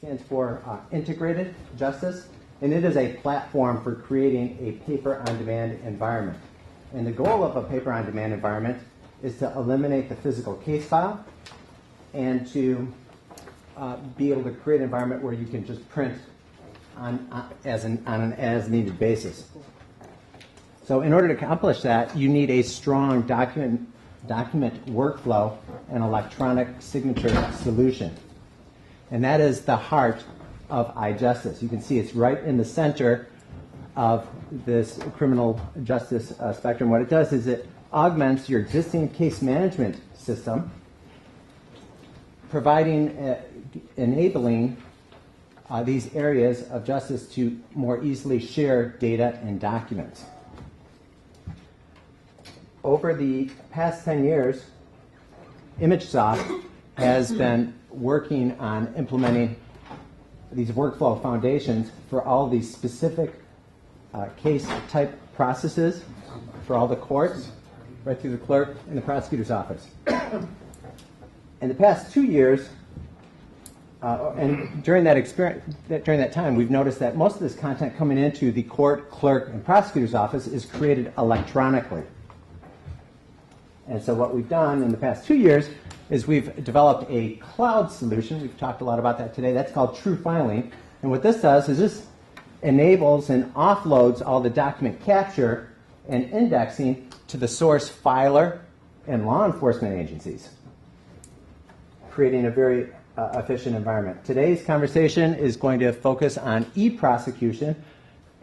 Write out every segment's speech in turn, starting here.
stands for Integrated Justice, and it is a platform for creating a paper-on-demand environment. And the goal of a paper-on-demand environment is to eliminate the physical case file and to be able to create an environment where you can just print on an as-needed basis. So in order to accomplish that, you need a strong document workflow and electronic signature solution. And that is the heart of iJustice. You can see it's right in the center of this criminal justice spectrum. What it does is it augments your existing case management system, enabling these areas of justice to more easily share data and documents. Over the past 10 years, ImageSoft has been working on implementing these workflow foundations for all these specific case type processes for all the courts, right through the clerk and the prosecutor's office. In the past 2 years, and during that time, we've noticed that most of this content coming into the court, clerk, and prosecutor's office is created electronically. And so what we've done in the past 2 years is we've developed a cloud solution. We've talked a lot about that today. That's called True Filing. And what this does is this enables and offloads all the document capture and indexing to the source filer and law enforcement agencies, creating a very efficient environment. Today's conversation is going to focus on e-prosecution,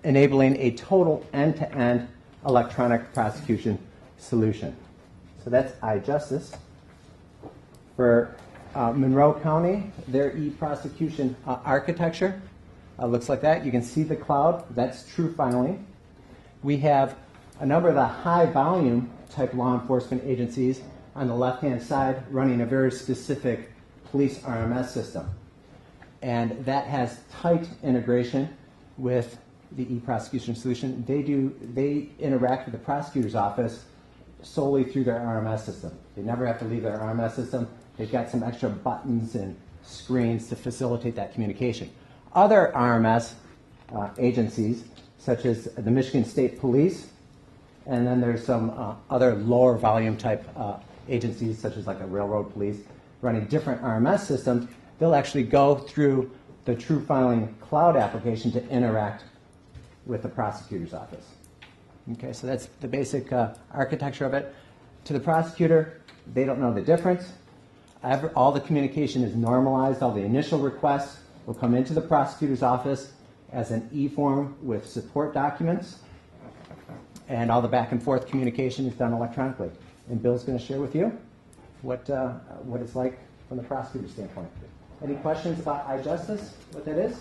enabling a total end-to-end electronic prosecution solution. So that's iJustice. For Monroe County, their e-prosecution architecture looks like that. You can see the cloud. That's True Filing. We have a number of the high-volume type law enforcement agencies on the left-hand side running a very specific police RMS system. And that has tight integration with the e-prosecution solution. They interact with the prosecutor's office solely through their RMS system. They never have to leave their RMS system. They've got some extra buttons and screens to facilitate that communication. Other RMS agencies, such as the Michigan State Police, and then there's some other lower volume type agencies, such as like the Railroad Police, running different RMS systems. They'll actually go through the True Filing cloud application to interact with the prosecutor's office. Okay, so that's the basic architecture of it. To the prosecutor, they don't know the difference. All the communication is normalized. All the initial requests will come into the prosecutor's office as an e-form with support documents, and all the back and forth communication is done electronically. And Bill's going to share with you what it's like from the prosecutor's standpoint. Any questions about iJustice, what that is?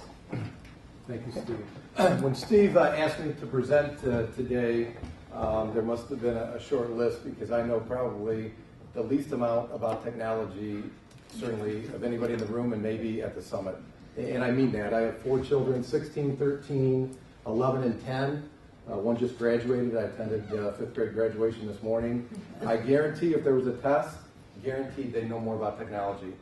Thank you, Steve. When Steve asked me to present today, there must have been a short list, because I know probably the least amount about technology, certainly of anybody in the room and maybe at the summit. And I mean that. I have 4 children, 16, 13, 11, and 10. One just graduated. I attended 5th grade graduation this morning. I guarantee if there was a test, guaranteed they know more about technology.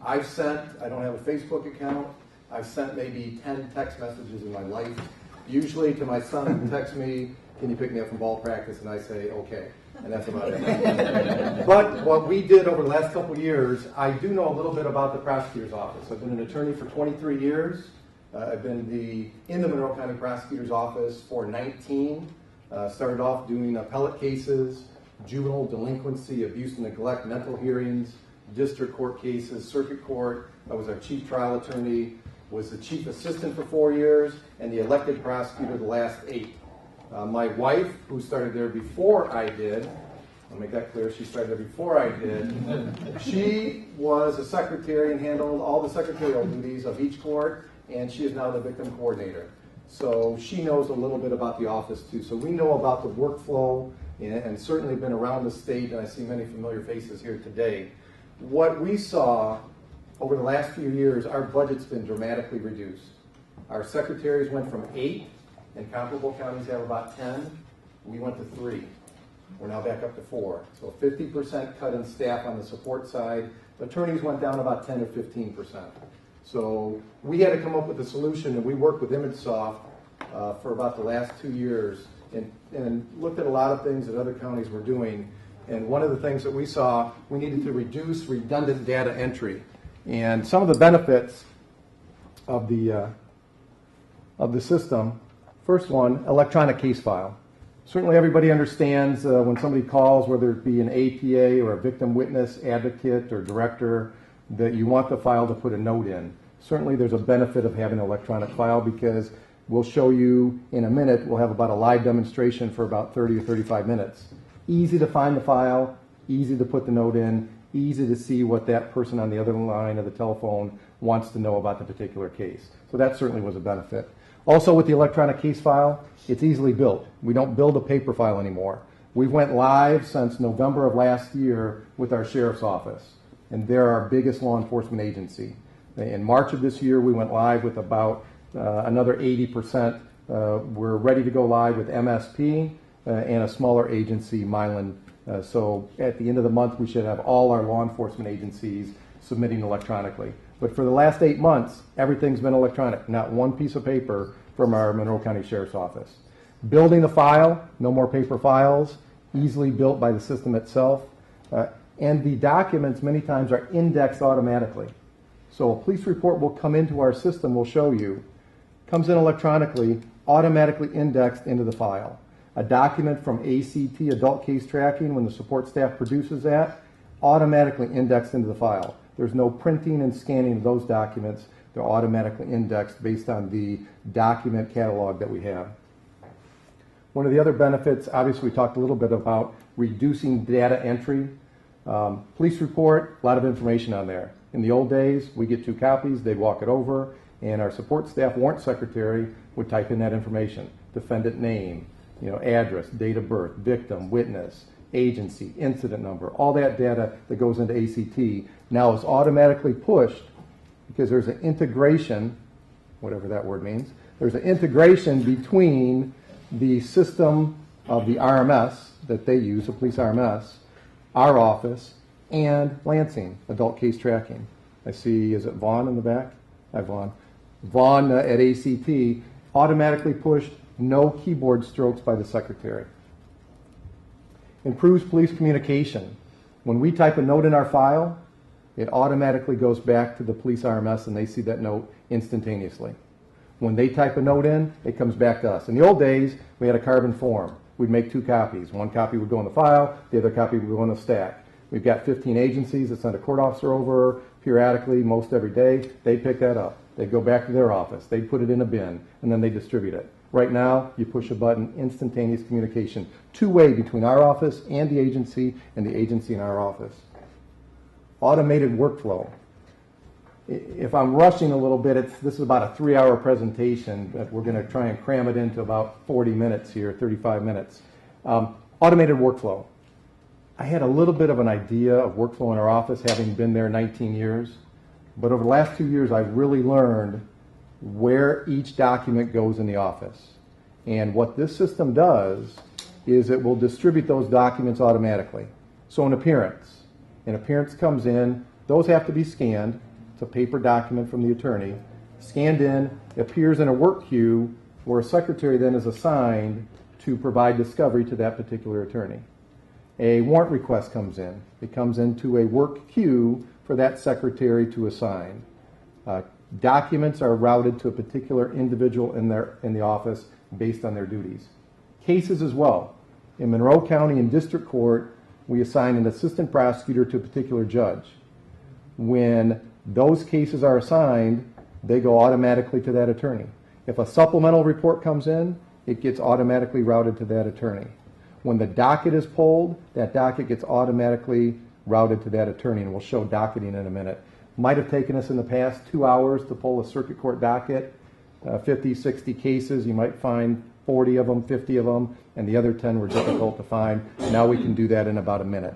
I don't have a Facebook account. I've sent maybe 10 text messages in my life, usually to my son who texts me, "Can you pick me up from ball practice?" And I say, "Okay." And that's about it. But what we did over the last couple of years, I do know a little bit about the prosecutor's office. I've been an attorney for 23 years. I've been in the Monroe County Prosecutor's Office for 19. Started off doing appellate cases, juvenile delinquency, abuse and neglect, mental hearings, district court cases, circuit court. I was our chief trial attorney, was the chief assistant for 4 years, and the elected prosecutor the last 8. My wife, who started there before I did, I'll make that clear, she started there before I did, she was a secretary and handled all the secretarial duties of each court, and she is now the victim coordinator. So she knows a little bit about the office too. So we know about the workflow, and certainly been around the state, and I see many familiar faces here today. What we saw over the last few years, our budget's been dramatically reduced. Our secretaries went from 8, and comparable counties have about 10. We went to 3. We're now back up to 4. So 50% cut in staff on the support side. Attorneys went down about 10 or 15%. So we had to come up with a solution, and we worked with ImageSoft for about the last 2 years and looked at a lot of things that other counties were doing. And one of the things that we saw, we needed to reduce redundant data entry. And some of the benefits of the system, first one, electronic case file. Certainly everybody understands when somebody calls, whether it be an APA or a victim witness, advocate, or director, that you want the file to put a note in. Certainly there's a benefit of having an electronic file because we'll show you in a minute, we'll have about a live demonstration for about 30 or 35 minutes. Easy to find the file, easy to put the note in, easy to see what that person on the other line of the telephone wants to know about the particular case. So that certainly was a benefit. Also with the electronic case file, it's easily built. We don't build a paper file anymore. We went live since November of last year with our sheriff's office, and they're our biggest law enforcement agency. In March of this year, we went live with about another 80%. We're ready to go live with MSP and a smaller agency, Mylan. So at the end of the month, we should have all our law enforcement agencies submitting electronically. But for the last 8 months, everything's been electronic, not one piece of paper from our Monroe County Sheriff's Office. Building the file, no more paper files, easily built by the system itself. And the documents many times are indexed automatically. So a police report will come into our system, we'll show you, comes in electronically, automatically indexed into the file. A document from ACT, Adult Case Tracking, when the support staff produces that, automatically indexed into the file. There's no printing and scanning of those documents. They're automatically indexed based on the document catalog that we have. One of the other benefits, obviously we talked a little bit about reducing data entry. Police report, a lot of information on there. In the old days, we get 2 copies, they'd walk it over, and our support staff warrant secretary would type in that information. Defendant name, address, date of birth, victim, witness, agency, incident number, all that data that goes into ACT now is automatically pushed because there's an integration, whatever that word means, there's an integration between the system of the RMS that they use, the police RMS, our office, and Lansing, Adult Case Tracking. I see, is it Vaughn in the back? Hi, Vaughn. Vaughn at ACT automatically pushed, no keyboard strokes by the secretary. Improves police communication. When we type a note in our file, it automatically goes back to the police RMS and they see that note instantaneously. When they type a note in, it comes back to us. In the old days, we had a carbon form. We'd make 2 copies. One copy would go in the file, the other copy would go in the stack. We've got 15 agencies that send a court officer over periodically, most every day. They pick that up. They go back to their office. They put it in a bin, and then they distribute it. Right now, you push a button, instantaneous communication. 2-way between our office and the agency and our office. Automated workflow. If I'm rushing a little bit, this is about a 3-hour presentation, but we're going to try and cram it into about 40 minutes here, 35 minutes. Automated workflow. I had a little bit of an idea of workflow in our office, having been there 19 years. But over the last 2 years, I've really learned where each document goes in the office. And what this system does is it will distribute those documents automatically. So an appearance comes in, those have to be scanned. It's a paper document from the attorney. Scanned in, appears in a work queue where a secretary then is assigned to provide discovery to that particular attorney. A warrant request comes in. It comes into a work queue for that secretary to assign. Documents are routed to a particular individual in the office based on their duties. Cases as well. In Monroe County and District Court, we assign an assistant prosecutor to a particular judge. When those cases are assigned, they go automatically to that attorney. If a supplemental report comes in, it gets automatically routed to that attorney. When the docket is pulled, that docket gets automatically routed to that attorney, and we'll show docketing in a minute. Might have taken us in the past 2 hours to pull a circuit court docket, 50, 60 cases. You might find 40 of them, 50 of them, and the other 10 were difficult to find. Now we can do that in about a minute.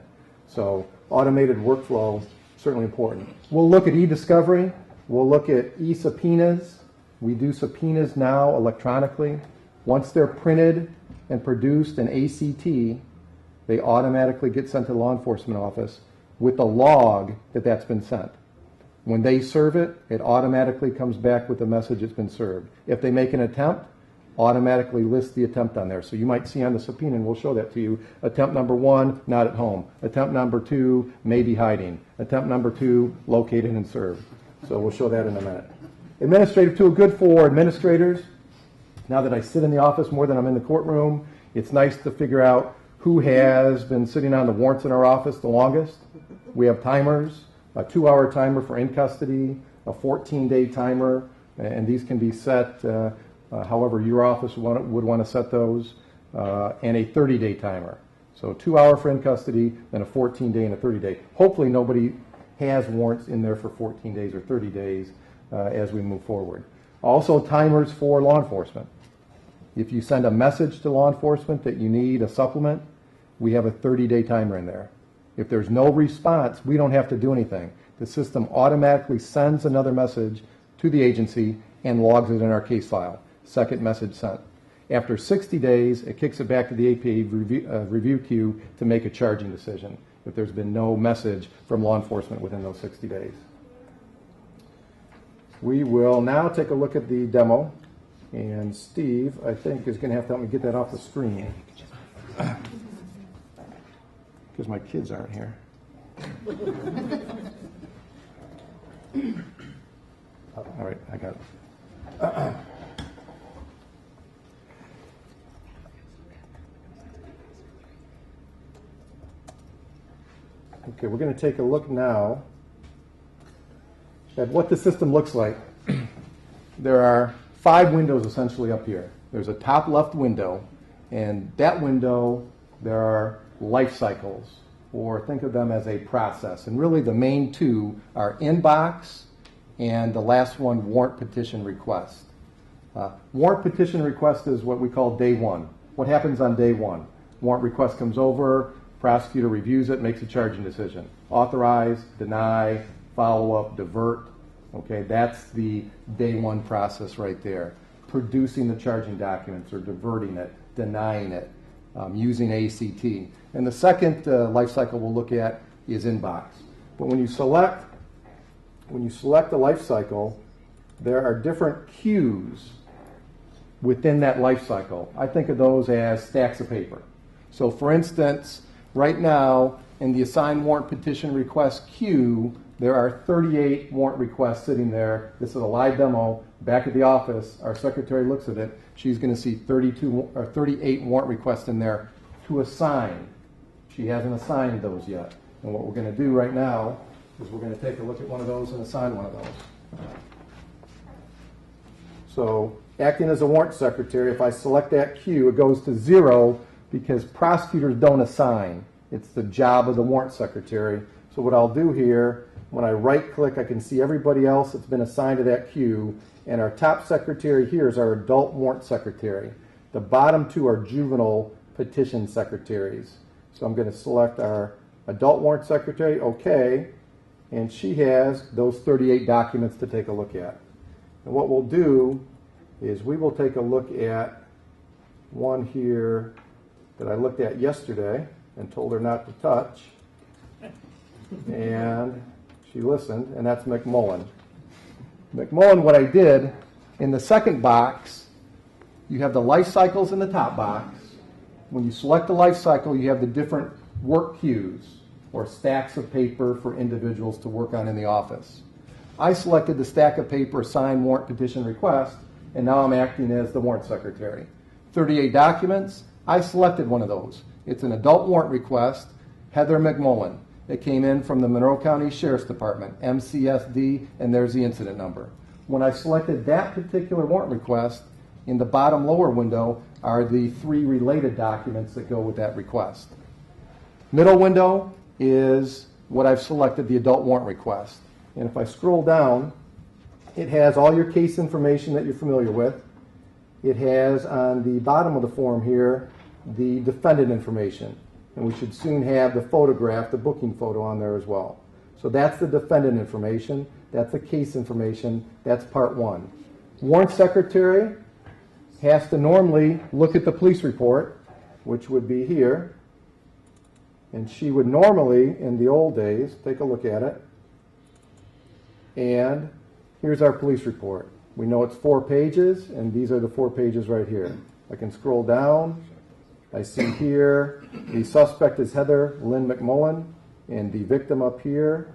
So automated workflow, certainly important. We'll look at e-discovery. We'll look at e-subpoenas. We do subpoenas now electronically. Once they're printed and produced in ACT, they automatically get sent to the law enforcement office with the log that that's been sent. When they serve it, it automatically comes back with the message it's been served. If they make an attempt, automatically lists the attempt on there. So you might see on the subpoena, and we'll show that to you, attempt number 1, not at home. Attempt number 2, maybe hiding. Attempt number 2, located and served. So we'll show that in a minute. Administrative tool, good for administrators. Now that I sit in the office more than I'm in the courtroom, it's nice to figure out who has been sitting on the warrants in our office the longest. We have timers, a 2-hour timer for in custody, a 14-day timer, and these can be set however your office would want to set those, and a 30-day timer. So 2-hour for in custody, then a 14-day and a 30-day. Hopefully nobody has warrants in there for 14 days or 30 days as we move forward. Also timers for law enforcement. If you send a message to law enforcement that you need a supplement, we have a 30-day timer in there. If there's no response, we don't have to do anything. The system automatically sends another message to the agency and logs it in our case file. Second message sent. After 60 days, it kicks it back to the APA review queue to make a charging decision if there's been no message from law enforcement within those 60 days. We will now take a look at the demo, and Steve, I think, is going to have to help me get that off the screen because my kids aren't here. All right, I got it. Okay, we're going to take a look now at what the system looks like. There are 5 windows essentially up here. There's a top left window, and that window, there are life cycles, or think of them as a process. And really the main 2 are inbox and the last one, warrant petition request. Warrant petition request is what we call day 1. What happens on day 1? Warrant request comes over, prosecutor reviews it, makes a charging decision. Authorize, deny, follow up, divert. Okay, that's the day 1 process right there. Producing the charging documents or diverting it, denying it, using ACT. And the second life cycle we'll look at is inbox. But when you select the life cycle, there are different queues within that life cycle. I think of those as stacks of paper. So for instance, right now in the assigned warrant petition request queue, there are 38 warrant requests sitting there. This is a live demo. Back at the office, our secretary looks at it. She's going to see 38 warrant requests in there to assign. She hasn't assigned those yet. And what we're going to do right now is we're going to take a look at one of those and assign one of those. So acting as a warrant secretary, if I select that queue, it goes to 0 because prosecutors don't assign. It's the job of the warrant secretary. So what I'll do here, when I right-click, I can see everybody else that's been assigned to that queue, and our top secretary here is our adult warrant secretary. The bottom 2 are juvenile petition secretaries. So I'm going to select our adult warrant secretary, okay, and she has those 38 documents to take a look at. And what we'll do is we will take a look at one here that I looked at yesterday and told her not to touch. And she listened, and that's McMullen. McMullen, what I did, in the second box, you have the life cycles in the top box. When you select the life cycle, you have the different work queues, or stacks of paper for individuals to work on in the office. I selected the stack of paper assigned warrant petition request, and now I'm acting as the warrant secretary. 38 documents, I selected one of those. It's an adult warrant request, Heather McMullen. It came in from the Monroe County Sheriff's Department, MCSD, and there's the incident number. When I selected that particular warrant request, in the bottom lower window are the 3 related documents that go with that request. Middle window is what I've selected, the adult warrant request. And if I scroll down, it has all your case information that you're familiar with. It has on the bottom of the form here the defendant information. And we should soon have the photograph, the booking photo on there as well. So that's the defendant information. That's the case information. That's part 1. Warrant secretary has to normally look at the police report, which would be here. And she would normally, in the old days, take a look at it. And here's our police report. We know it's 4 pages, and these are the 4 pages right here. I can scroll down. I see here the suspect is Heather Lynn McMullen, and the victim up here,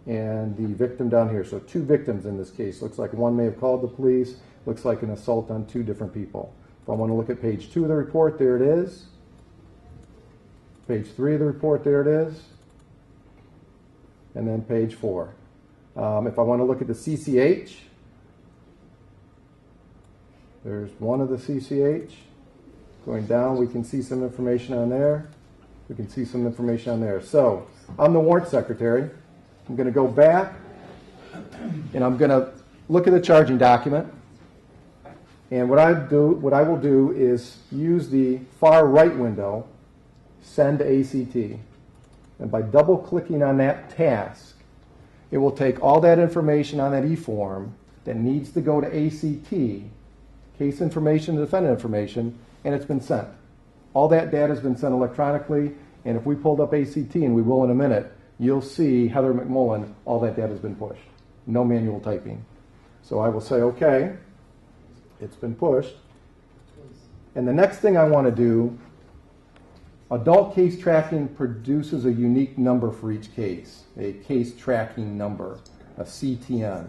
and the victim down here. So 2 victims in this case. Looks like one may have called the police. Looks like an assault on 2 different people. If I want to look at page 2 of the report, there it is. Page 3 of the report, there it is. And then page 4. If I want to look at the CCH, there's one of the CCH. Going down, we can see some information on there. We can see some information on there. So, I'm the warrant secretary. I'm going to go back, and I'm going to look at the charging document. And what I will do is use the far right window, send to ACT. And by double-clicking on that task, it will take all that information on that e-form that needs to go to ACT, case information, defendant information, and it's been sent. All that data has been sent electronically, and if we pulled up ACT, and we will in a minute, you'll see Heather McMullen, all that data has been pushed. No manual typing. So I will say, okay, it's been pushed. And the next thing I want to do, adult case tracking produces a unique number for each case, a case tracking number, a CTN.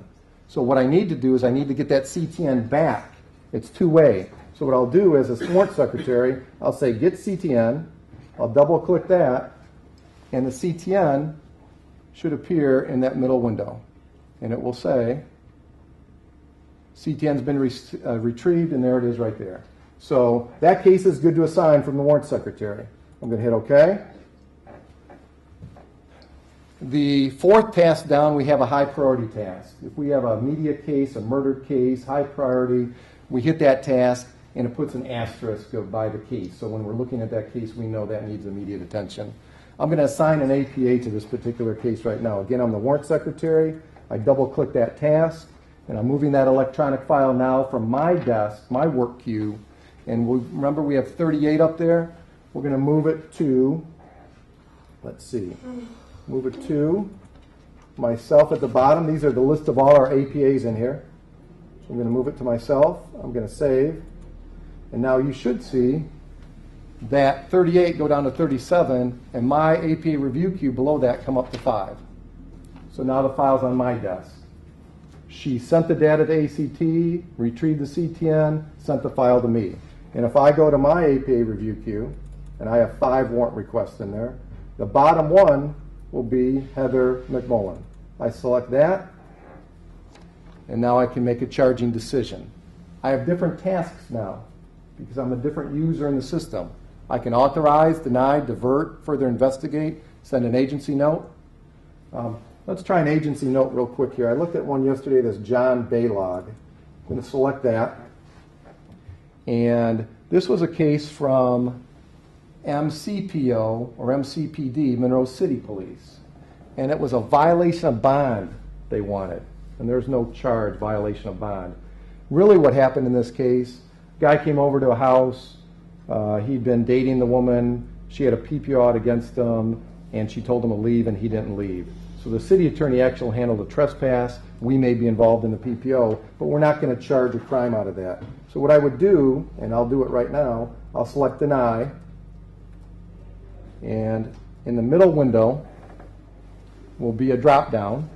So what I need to do is I need to get that CTN back. It's two-way. So what I'll do as a warrant secretary, I'll say get CTN, I'll double-click that, and the CTN should appear in that middle window. And it will say CTN's been retrieved, and there it is right there. So that case is good to assign from the warrant secretary. I'm going to hit OK. The 4th task down, we have a high priority task. If we have a immediate case, a murder case, high priority, we hit that task, and it puts an asterisk by the case. So when we're looking at that case, we know that needs immediate attention. I'm going to assign an APA to this particular case right now. Again, I'm the warrant secretary. I double-click that task, and I'm moving that electronic file now from my desk, my work queue, and remember we have 38 up there. We're going to move it to, let's see, move it to myself at the bottom. These are the list of all our APAs in here. So I'm going to move it to myself. I'm going to save. And now you should see that 38 go down to 37, and my APA review queue below that come up to 5. So now the file's on my desk. She sent the data to ACT, retrieved the CTN, sent the file to me. And if I go to my APA review queue, and I have 5 warrant requests in there, the bottom one will be Heather McMullen. I select that, and now I can make a charging decision. I have different tasks now because I'm a different user in the system. I can authorize, deny, divert, further investigate, send an agency note. Let's try an agency note real quick here. I looked at one yesterday that's John Baylog. I'm going to select that. And this was a case from MCPO or MCPD, Monroe City Police. And it was a violation of bond they wanted. And there's no charge, violation of bond. Really what happened in this case, guy came over to a house. He'd been dating the woman. She had a PPO out against him, and she told him to leave, and he didn't leave. So the city attorney actually handled a trespass. We may be involved in the PPO, but we're not going to charge a crime out of that. So what I would do, and I'll do it right now, I'll select deny. And in the middle window will be a drop down.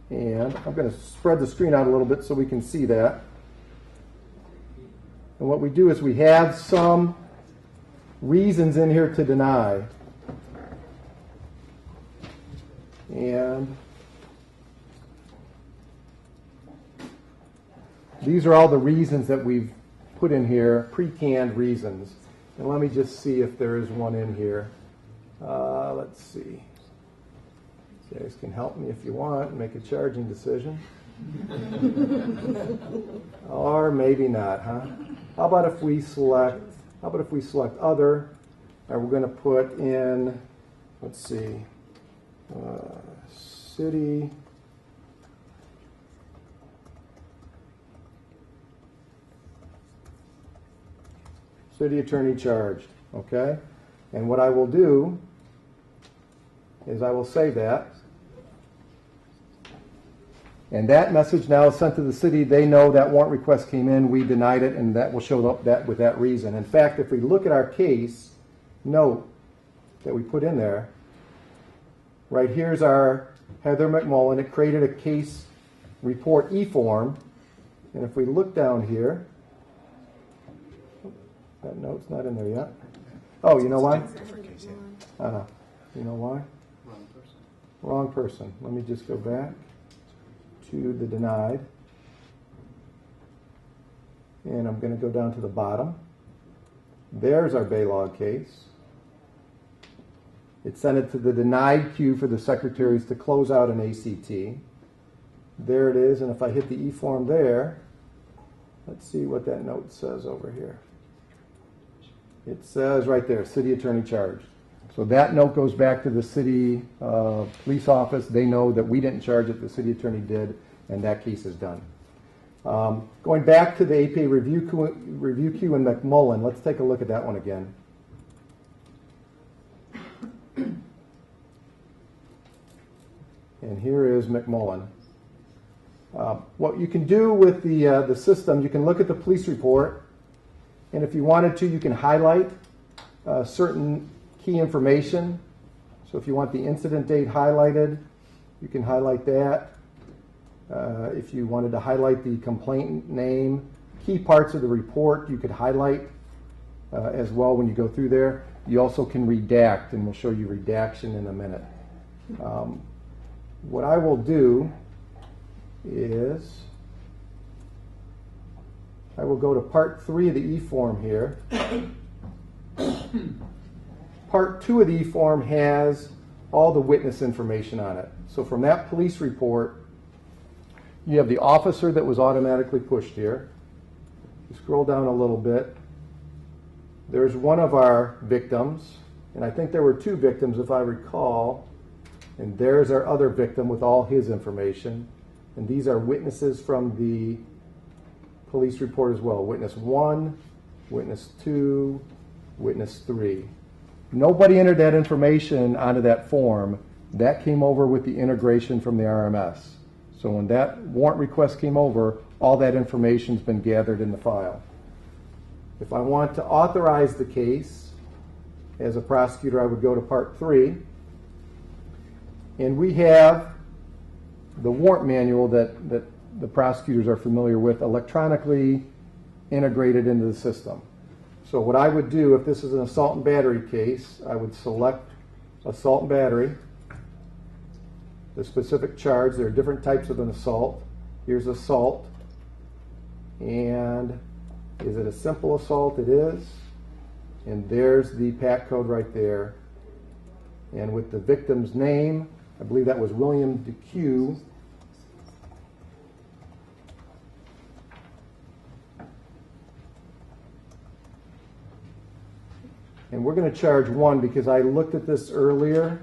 And I'm going to spread the screen out a little bit so we can see that. And what we do is we have some reasons in here to deny. And these are all the reasons that we've put in here, pre-canned reasons. And let me just see if there is one in here. Let's see. You guys can help me if you want, make a charging decision. Or maybe not, huh? How about if we select other, and we're going to put in, let's see, city, city attorney charged, okay? And what I will do is I will save that. And that message now is sent to the city. They know that warrant request came in, we denied it, and that will show up that with that reason. In fact, if we look at our case note that we put in there, right here's our Heather McMullen. It created a case report E-form. And if we look down here, that note's not in there yet. Oh, you know why? You know why? Wrong person. Let me just go back to the denied. And I'm going to go down to the bottom. There's our Baylog case. It sent it to the denied queue for the secretaries to close out an ACT. There it is, and if I hit the E-form there, let's see what that note says over here. It says right there, city attorney charged. So that note goes back to the city police office. They know that we didn't charge it, the city attorney did, and that case is done. Going back to the APA review queue in McMullen, let's take a look at that one again. And here is McMullen. What you can do with the system, you can look at the police report, and if you wanted to, you can highlight certain key information. So if you want the incident date highlighted, you can highlight that. If you wanted to highlight the complainant name, key parts of the report, you could highlight as well when you go through there. You also can redact, and we'll show you redaction in a minute. What I will do is I will go to part 3 of the E-form here. Part 2 of the E-form has all the witness information on it. So from that police report, you have the officer that was automatically pushed here. You scroll down a little bit. There's one of our victims, and I think there were 2 victims if I recall. And there's our other victim with all his information. And these are witnesses from the police report as well. Witness 1, witness 2, witness 3. Nobody entered that information onto that form. That came over with the integration from the RMS. So when that warrant request came over, all that information's been gathered in the file. If I want to authorize the case, as a prosecutor, I would go to part 3. And we have the warrant manual that the prosecutors are familiar with electronically integrated into the system. So what I would do, if this is an assault and battery case, I would select assault and battery, the specific charge. There are different types of an assault. Here's assault. And is it a simple assault? It is. And there's the PAC code right there. And with the victim's name, I believe that was William DeQ. And we're going to charge 1 because I looked at this earlier,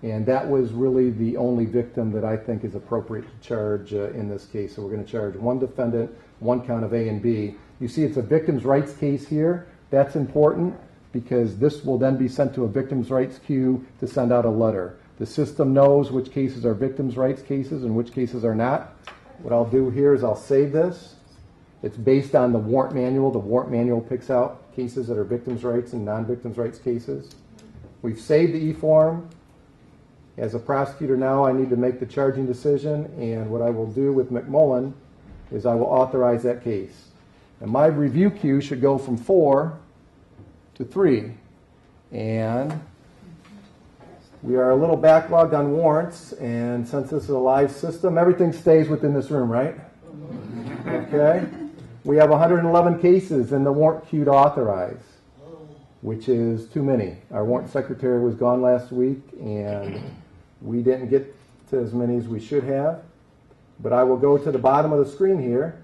and that was really the only victim that I think is appropriate to charge in this case. So we're going to charge 1 defendant, 1 count of A and B. You see it's a victim's rights case here. That's important because this will then be sent to a victim's rights queue to send out a letter. The system knows which cases are victims' rights cases and which cases are not. What I'll do here is I'll save this. It's based on the warrant manual. The warrant manual picks out cases that are victims' rights and non-victims' rights cases. We've saved the E-form. As a prosecutor now, I need to make the charging decision, and what I will do with McMullen is I will authorize that case. And my review queue should go from 4 to 3. And we are a little backlogged on warrants, and since this is a live system, everything stays within this room, right? Okay. We have 111 cases in the warrant queue to authorize, which is too many. Our warrant secretary was gone last week, and we didn't get to as many as we should have. But I will go to the bottom of the screen here,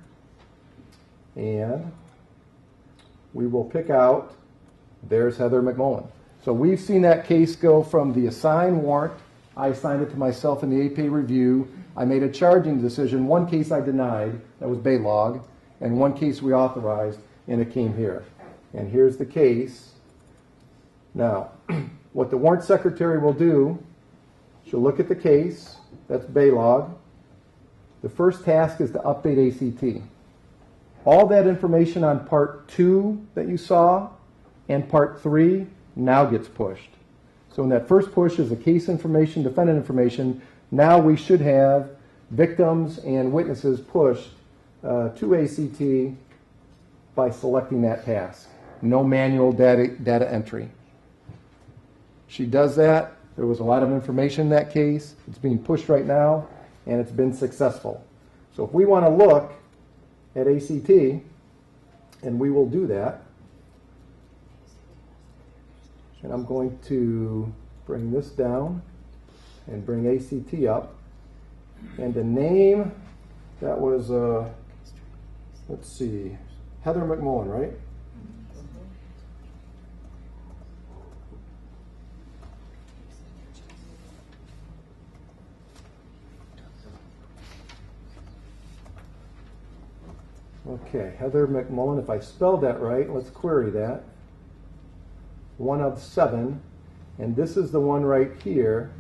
and we will pick out, there's Heather McMullen. So we've seen that case go from the assigned warrant. I assigned it to myself in the APA review. I made a charging decision. 1 case I denied, that was Baylog, and 1 case we authorized, and it came here. And here's the case. Now, what the warrant secretary will do She'll look at the case. That's Baylog. The first task is to update ACT. All that information on part 2 that you saw and part 3 now gets pushed. So in that first push is the case information, defendant information. Now we should have victims and witnesses pushed to ACT by selecting that task. No manual data entry. She does that. There was a lot of information in that case. It's being pushed right now, and it's been successful. So if we want to look at ACT, and we will do that, and I'm going to bring this down and bring ACT up, and the name, that was, let's see, Heather McMullen, right? Okay, Heather McMullen, if I spelled that right, let's query that. 1 of 7, and this is the one right here,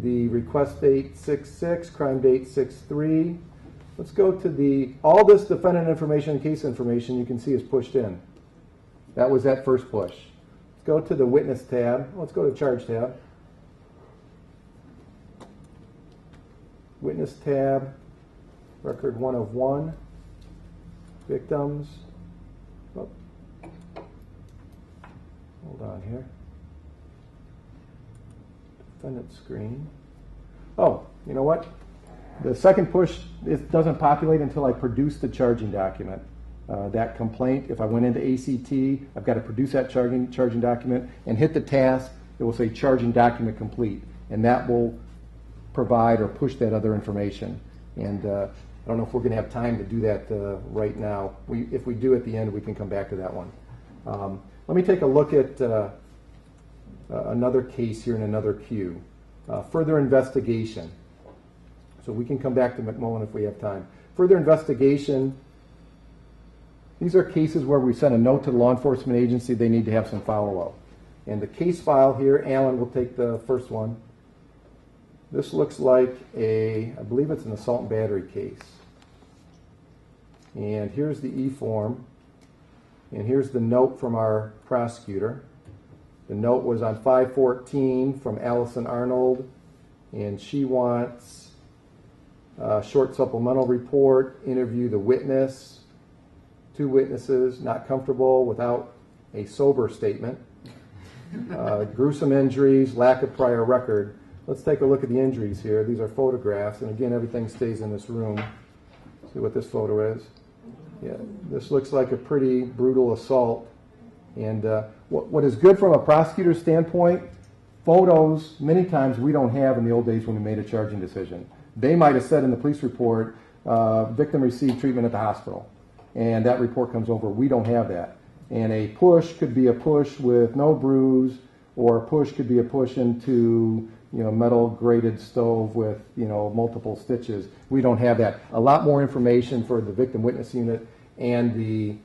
the request date 6/6, crime date 6/3. Let's go to all this defendant information, case information you can see is pushed in. That was that first push. Let's go to the witness tab. Let's go to charge tab. Witness tab, record 1 of 1. Victims. Oh. Hold on here. Defendant screen. Oh, you know what? The second push, it doesn't populate until I produce the charging document. That complaint, if I went into ACT, I've got to produce that charging document and hit the task. It will say charging document complete, and that will provide or push that other information. And I don't know if we're going to have time to do that right now. If we do at the end, we can come back to that one. Let me take a look at another case here in another queue. Further investigation. So we can come back to McMullen if we have time. Further investigation. These are cases where we send a note to the law enforcement agency. They need to have some follow-up. And the case file here, Alan will take the first one. This looks like I believe it's an assault and battery case. And here's the E-form. And here's the note from our prosecutor. The note was on 5/14 from Allison Arnold. And she wants a short supplemental report, interview the witness, 2 witnesses, not comfortable without a sober statement, gruesome injuries, lack of prior record. Let's take a look at the injuries here. These are photographs, and again, everything stays in this room. See what this photo is? Yeah, this looks like a pretty brutal assault. And what is good from a prosecutor's standpoint, photos, many times we don't have in the old days when we made a charging decision. They might have said in the police report, victim received treatment at the hospital. And that report comes over. We don't have that. And a push could be a push with no bruise, or a push could be a push into metal grated stove with, multiple stitches. We don't have that. A lot more information for the victim witness unit and the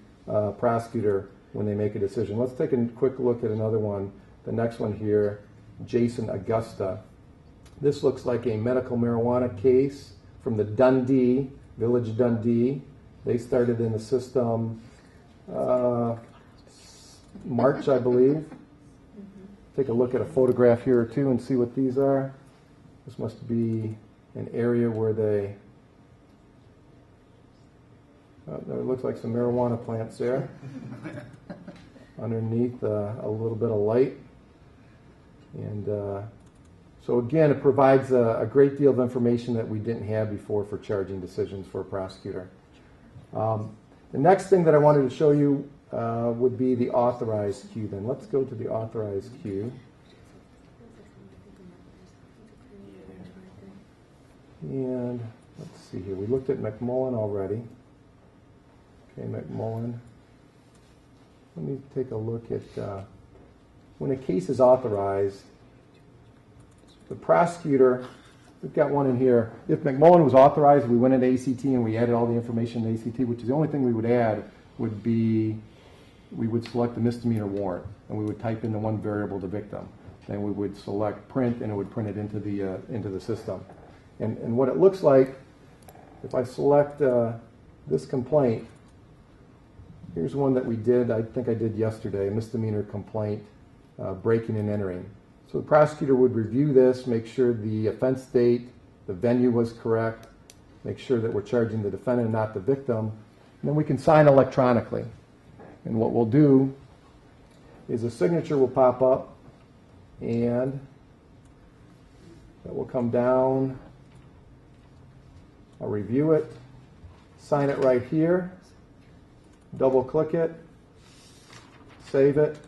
prosecutor when they make a decision. Let's take a quick look at another one. The next one here, Jason Augusta. This looks like a medical marijuana case from the Dundee, Village Dundee. They started in the system March, I believe. Take a look at a photograph here or two and see what these are. This must be an area where there looks like some marijuana plants there. Underneath a little bit of light. And so again, it provides a great deal of information that we didn't have before for charging decisions for a prosecutor. The next thing that I wanted to show you would be the authorized queue then. Let's go to the authorized queue. And let's see here. We looked at McMullen already. Okay, McMullen. Let me take a look at when a case is authorized, the prosecutor, we've got one in here. If McMullen was authorized, we went into ACT and we added all the information in ACT, which is the only thing we would add would be we would select the misdemeanor warrant and we would type in the one variable, the victim. then we would select print, and it would print it into the system. And what it looks like, if I select this complaint, here's one that we did, I think I did yesterday, a misdemeanor complaint, breaking and entering. So the prosecutor would review this, make sure the offense date, the venue was correct, make sure that we're charging the defendant, not the victim, and then we can sign electronically. And what we'll do is a signature will pop up, and that will come down. I'll review it, sign it right here, double click it, save it,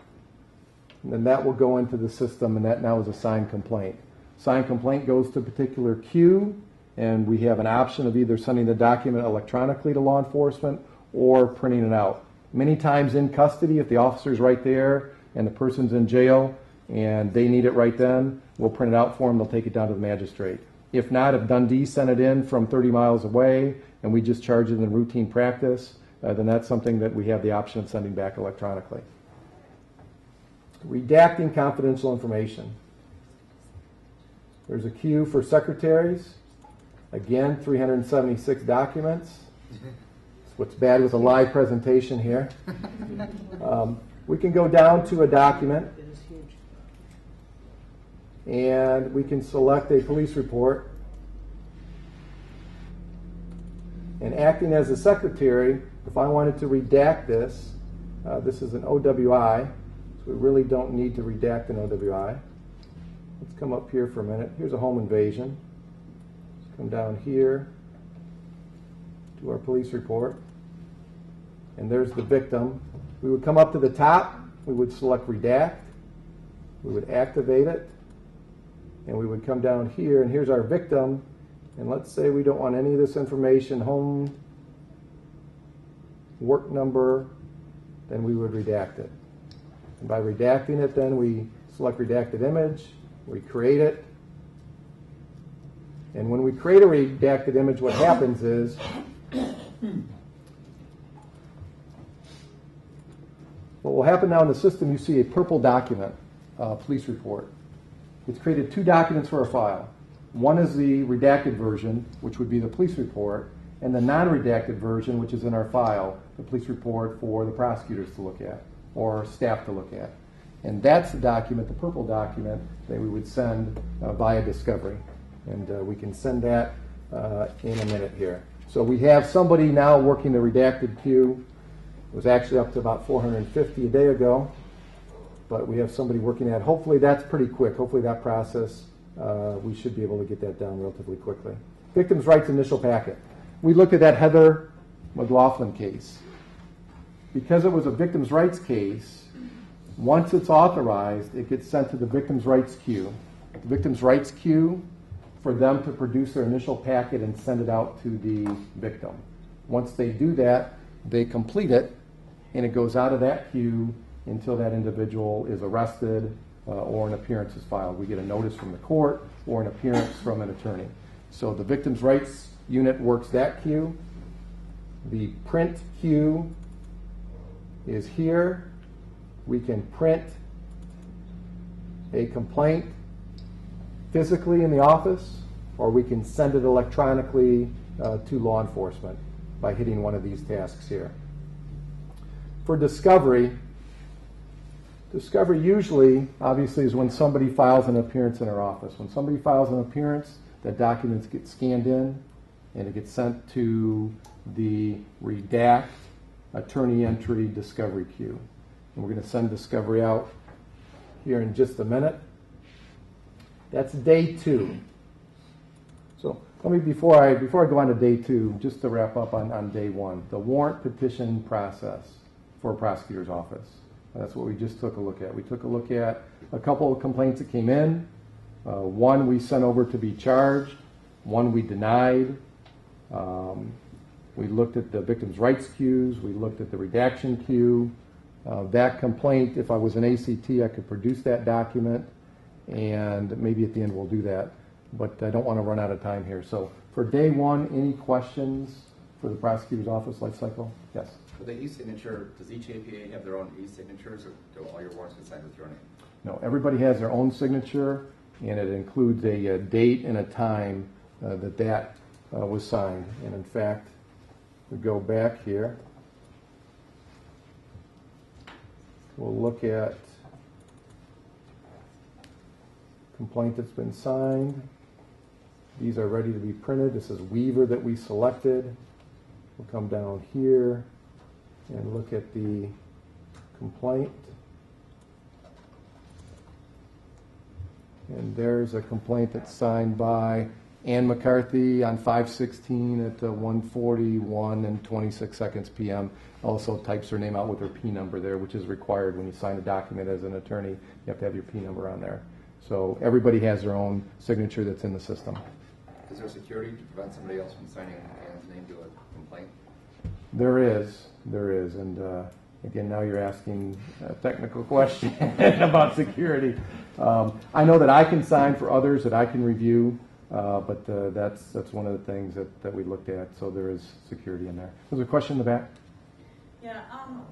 and then that will go into the system, and that now is a signed complaint. Signed complaint goes to a particular queue, and we have an option of either sending the document electronically to law enforcement or printing it out. Many times in custody, if the officer's right there and the person's in jail and they need it right then, we'll print it out for them, they'll take it down to the magistrate. If not, if Dundee sent it in from 30 miles away and we just charge it in routine practice, then that's something that we have the option of sending back electronically. Redacting confidential information. There's a queue for secretaries. Again, 376 documents. That's what's bad with a live presentation here. We can go down to a document, and we can select a police report. And acting as a secretary, if I wanted to redact this, this is an OWI, so we really don't need to redact an OWI. Let's come up here for a minute. Here's a home invasion. Let's come down here to our police report. And there's the victim. We would come up to the top. We would select redact. We would activate it. And we would come down here, and here's our victim. And let's say we don't want any of this information, home, work number, then we would redact it. And by redacting it, then we select redacted image, we create it. And when we create a redacted image, what happens is what will happen now in the system, you see a purple document, police report. It's created two documents for a file. One is the redacted version, which would be the police report, and the non-redacted version, which is in our file, the police report for the prosecutors to look at or staff to look at. And that's the document, the purple document, that we would send via discovery. And we can send that in a minute here. So we have somebody now working the redacted queue. It was actually up to about 450 a day ago, but we have somebody working that. Hopefully that's pretty quick. Hopefully that process, we should be able to get that down relatively quickly. Victims' rights initial packet. We looked at that Heather McLaughlin case. Because it was a victims' rights case, once it's authorized, it gets sent to the victims' rights queue. The victims' rights queue, for them to produce their initial packet and send it out to the victim. Once they do that, they complete it, and it goes out of that queue until that individual is arrested or an appearance is filed. We get a notice from the court or an appearance from an attorney. So the victims' rights unit works that queue. The print queue is here. We can print a complaint physically in the office, or we can send it electronically to law enforcement by hitting one of these tasks here. For discovery usually, obviously, is when somebody files an appearance in our office. When somebody files an appearance, that documents get scanned in, and it gets sent to the redact attorney entry discovery queue. And we're going to send discovery out here in just a minute. That's day 2. So let me, before I go on to day 2, just to wrap up on day 1, the warrant petition process for a prosecutor's office. That's what we just took a look at. We took a look at a couple of complaints that came in. One we sent over to be charged. One we denied. We looked at the victims' rights queues. We looked at the redaction queue. That complaint, if I was an ACT, I could produce that document, and maybe at the end we'll do that. But I don't want to run out of time here. So for day 1, any questions for the prosecutor's office life cycle? Yes. For the e-signature, does each APA have their own e-signatures, or do all your warrants get signed with your name? No, everybody has their own signature, and it includes a date and a time that was signed. And in fact, we go back here. We'll look at complaint that's been signed. These are ready to be printed. This is Weaver that we selected. We'll come down here and look at the complaint. And there's a complaint that's signed by Ann McCarthy on 5/16 at 1:41 and 26 seconds p.m. Also types her name out with her P number there, which is required when you sign a document as an attorney. You have to have your P number on there. So everybody has their own signature that's in the system. Is there security to prevent somebody else from signing Ann's name to a complaint? There is, and again, now you're asking a technical question about security. I know that I can sign for others that I can review, but that's one of the things that we looked at. So there is security in there. There's a question in the back. Yeah,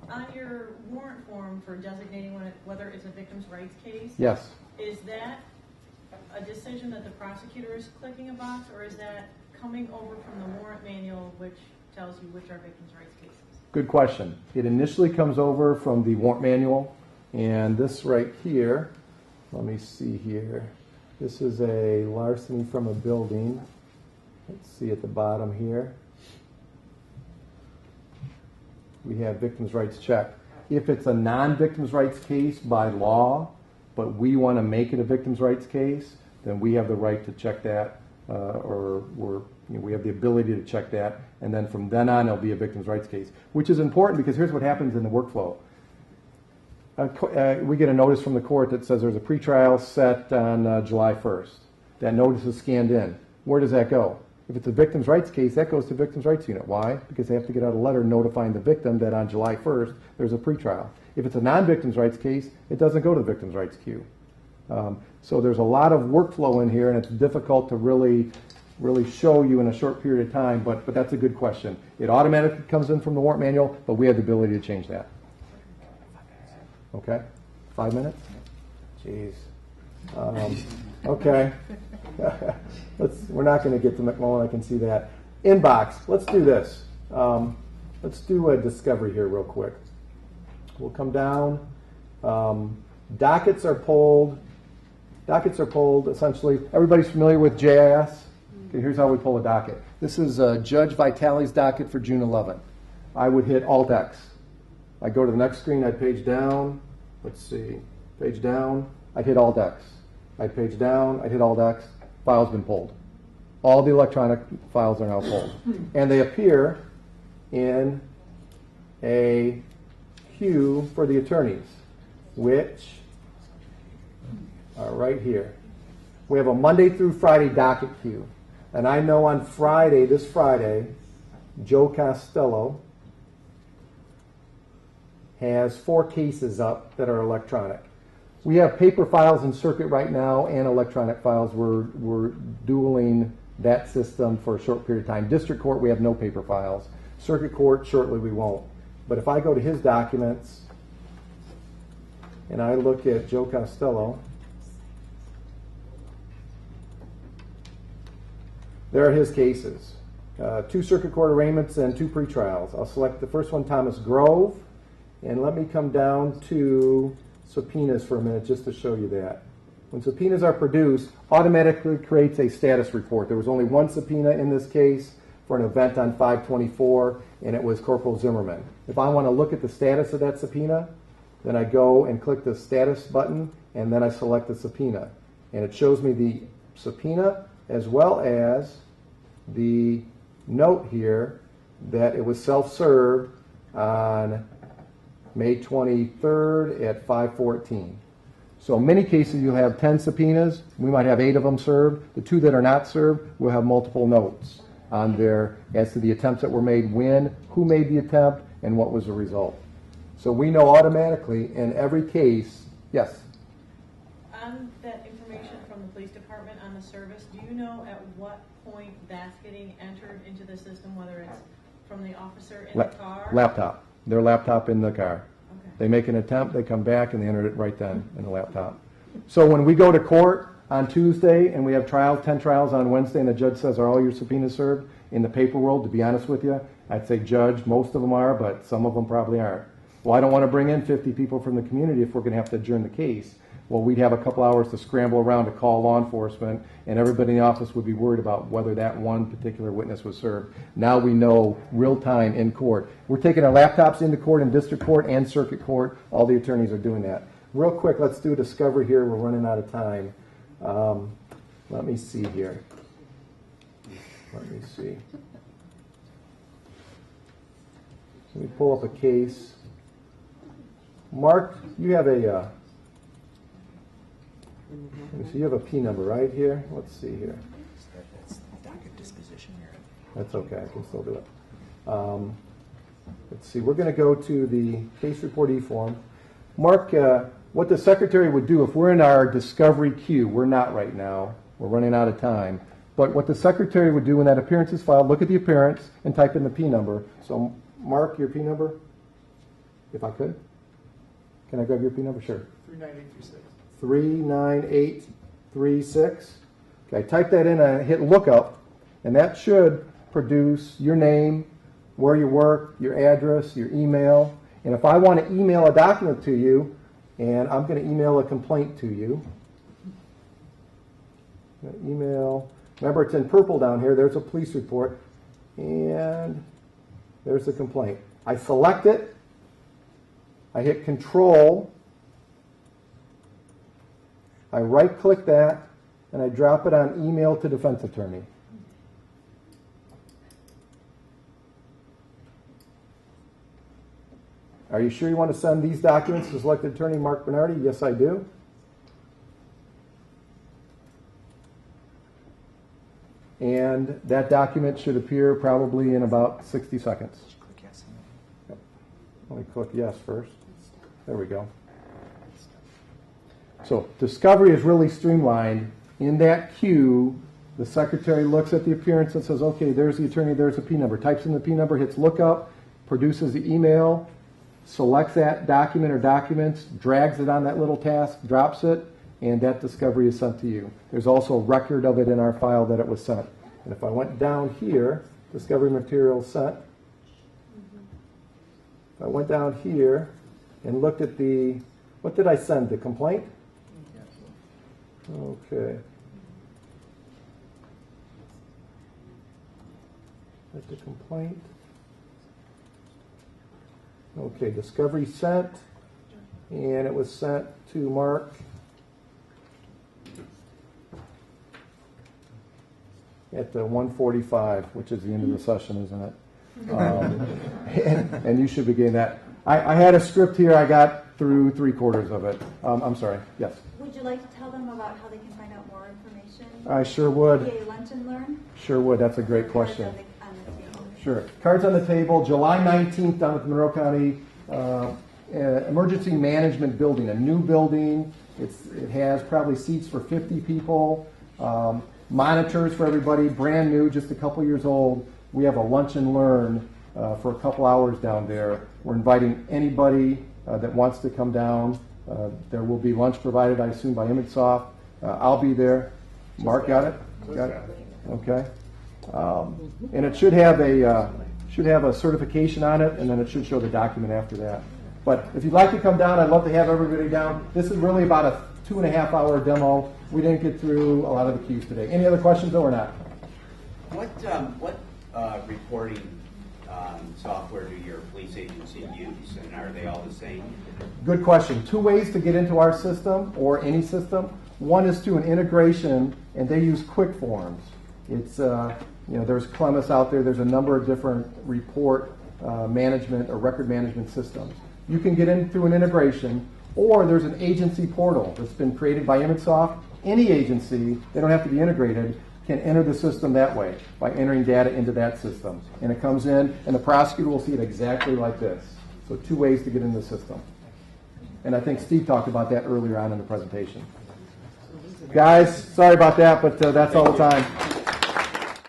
on your warrant form for designating whether it's a victim's rights case. Yes. Is that a decision that the prosecutor is clicking a box, or is that coming over from the warrant manual, which tells you which are victim's rights cases? Good question. It initially comes over from the warrant manual, and this right here, let me see here. This is a larceny from a building. Let's see at the bottom here. We have victim's rights check. If it's a non-victim's rights case by law, but we want to make it a victim's rights case, then we have the right to check that, we have the ability to check that, and then from then on, it'll be a victim's rights case, which is important because here's what happens in the workflow. We get a notice from the court that says there's a pretrial set on July 1st. That notice is scanned in. Where does that go? If it's a victim's rights case, that goes to victim's rights unit. Why? Because they have to get out a letter notifying the victim that on July 1st, there's a pretrial. If it's a non-victim's rights case, it doesn't go to the victim's rights queue. So there's a lot of workflow in here, and it's difficult to really show you in a short period of time, but that's a good question. It automatically comes in from the warrant manual, but we have the ability to change that. Okay? 5 minutes? Jeez. Okay. We're not going to get to McMullen, I can see that. Inbox, let's do this. Let's do a discovery here real quick. We'll come down. Dockets are pulled. Essentially. Everybody's familiar with JIS? Okay, here's how we pull a docket. This is Judge Vitale's docket for June 11th. I would hit Alt-X. I go to the next screen, I'd page down. Let's see. Page down. I'd hit Alt-X. I'd page down. I'd hit Alt-X. File's been pulled. All the electronic files are now pulled. And they appear in a queue for the attorneys, which are right here. We have a Monday through Friday docket queue. And I know on Friday, this Friday, Joe Costello has 4 cases up that are electronic. We have paper files in circuit right now and electronic files. We're dueling that system for a short period of time. District court, we have no paper files. Circuit court, shortly we won't. But if I go to his documents and I look at Joe Costello, there are his cases. 2 circuit court arraignments and 2 pretrials. I'll select the first one, Thomas Grove, and let me come down to subpoenas for a minute just to show you that. When subpoenas are produced, automatically creates a status report. There was only 1 subpoena in this case for an event on 5/24, and it was Corporal Zimmerman. If I want to look at the status of that subpoena, then I go and click the status button, and then I select the subpoena. And it shows me the subpoena as well as the note here that it was self-served on May 23rd at 5:14. So in many cases you'll have 10 subpoenas. We might have 8 of them served. The 2 that are not served will have multiple notes on there as to the attempts that were made, when, who made the attempt, and what was the result. So we know automatically in every case. Yes? On that information from the police department on the service, do you know at what point that's getting entered into the system, whether it's from the officer in the car? Laptop. Their laptop in the car. Okay. They make an attempt, they come back, and they enter it right then in the laptop. So when we go to court on Tuesday and we have 10 trials on Wednesday, and the judge says, are all your subpoenas served? In the paper world, to be honest with you, I'd say, Judge, most of them are, but some of them probably aren't. Well, I don't want to bring in 50 people from the community if we're going to have to adjourn the case. Well, we'd have a couple hours to scramble around to call law enforcement, and everybody in the office would be worried about whether that one particular witness was served. Now we know real time in court. We're taking our laptops into court in district court and circuit court. All the attorneys are doing that. Real quick, let's do a discovery here. We're running out of time. Let me see here. Let me see. Let me pull up a case. Mark, you have a let me see, you have a P number right here. Let's see here. That's docket disposition here. That's okay, I can still do it. Let's see, we're going to go to the case report E-form. Mark, what the secretary would do if we're in our discovery queue, we're not right now, we're running out of time, but what the secretary would do when that appearance is filed, look at the appearance and type in the P number. So Mark, your P number, if I could. Can I grab your P number? Sure. 39836. 39836. Okay, type that in and hit lookup, and that should produce your name, where you work, your address, your email. And if I want to email a document to you, and I'm going to email a complaint to you. Email. Remember, it's in purple down here. There's a police report, and there's the complaint. I select it. I hit Control. I right-click that, and I drop it on email to defense attorney. Are you sure you want to send these documents to selected attorney Mark Bernardi? Yes, I do. And that document should appear probably in about 60 seconds. Just click yes. Yep. Let me click yes first. There we go. So discovery is really streamlined. In that queue, the secretary looks at the appearance and says, okay, there's the attorney, there's the P number. Types in the P number, hits lookup, produces the email, selects that document or documents, drags it on that little task, drops it, and that discovery is sent to you. There's also a record of it in our file that it was sent. And if I went down here, discovery material sent. I went down here and looked at the, what did I send, the complaint? Okay. That's the complaint. Okay, discovery sent, and it was sent to Mark at the 1:45, which is the end of the session, isn't it? And you should be getting that. I had a script here. I got through 3/4 of it. I'm sorry. Yes. Would you like to tell them about how they can find out more information? I sure would. PA Lunch and Learn? Sure would. That's a great question. On the table. Sure. Cards on the table. July 19th down at the Monroe County Emergency Management Building, a new building. It has probably seats for 50 people, monitors for everybody, brand new, just a couple years old. We have a lunch and learn for a couple hours down there. We're inviting anybody that wants to come down. There will be lunch provided, I assume, by ImageSoft. I'll be there. Mark, got it? Got it? Okay. And it should have a certification on it, and then it should show the document after that. But if you'd like to come down, I'd love to have everybody down. This is really about a 2.5-hour demo. We didn't get through a lot of the keys today. Any other questions, though, or not? What reporting software do your police agency use, and are they all the same? Good question. 2 ways to get into our system or any system. One is through an integration, and they use QuickForms. It's there's Clemis out there. There's a number of different report management or record management systems. You can get in through an integration, or there's an agency portal that's been created by ImageSoft. Any agency, they don't have to be integrated, can enter the system that way by entering data into that system. And it comes in, and the prosecutor will see it exactly like this. So 2 ways to get in the system. And I think Steve talked about that earlier on in the presentation. Guys, sorry about that, but that's all the time.